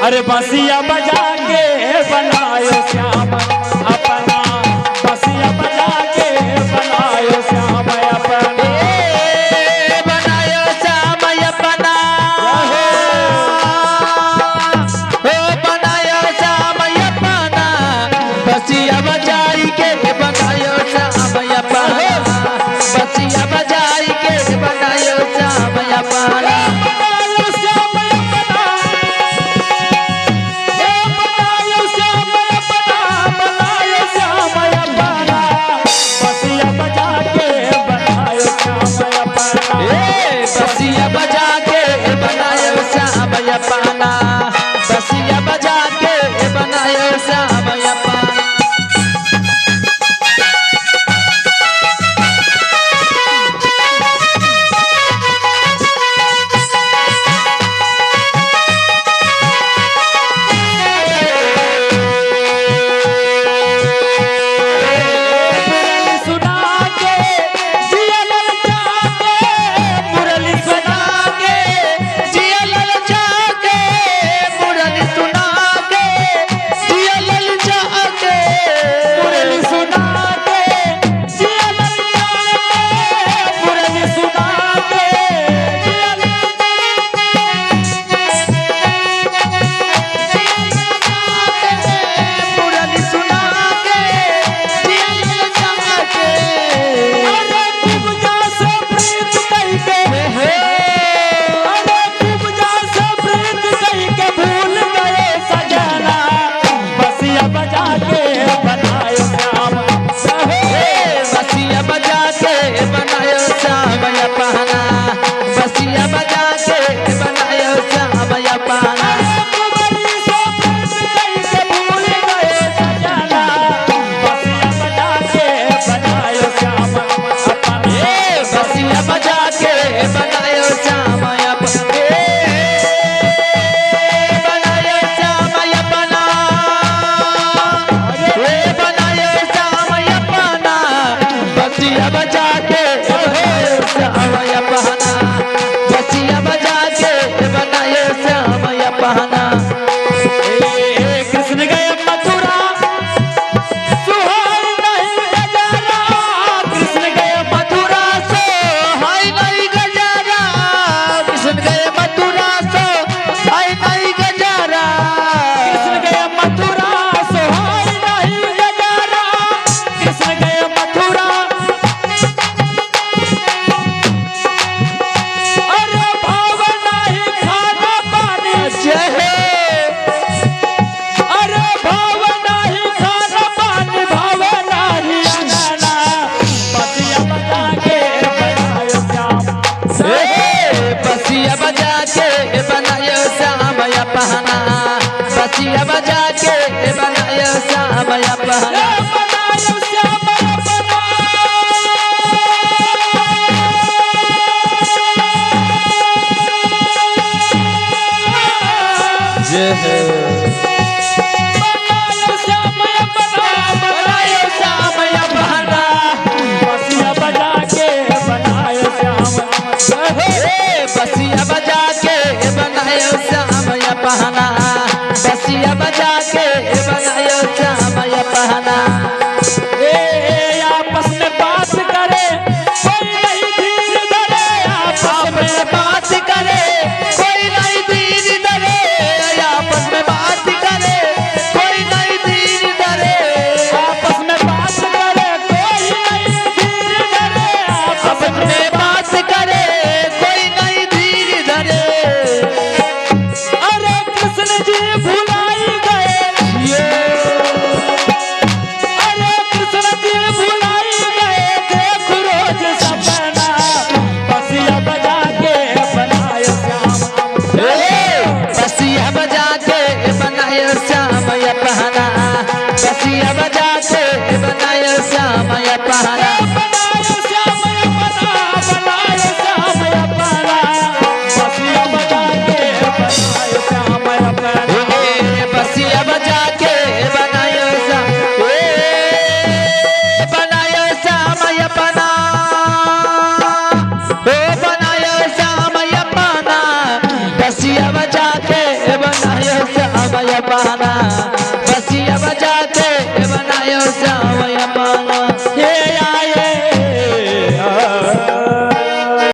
अरे बसिया बजा के बनायो श्याम अपना, बसिया बजा के बनायो श्याम अपना, बनायो श्याम अपना, हो बनायो श्याम अपना, बसिया बजाई के बनायो श्याम अपना, बसिया बजाई के बनायो श्याम अपना। बसिया बजा के बनायो श्याम अपना, बसिया बजा के बनायो श्याम अपना। बसिया बजा के बनायो श्याम अपना, बनायो श्याम अपना। जय है बनायो श्याम अपना, बनायो श्याम अपना, बसिया बजा के बनायो श्याम, बसिया बजा के बनायो श्याम अपना, बसिया बजा के बनायो श्याम अपना। आपस में बात करे कोई नहीं धीर धरे, आपस में बात करे कोई नहीं धीर धरे, आपस में बनायो श्याम अपना। हे यार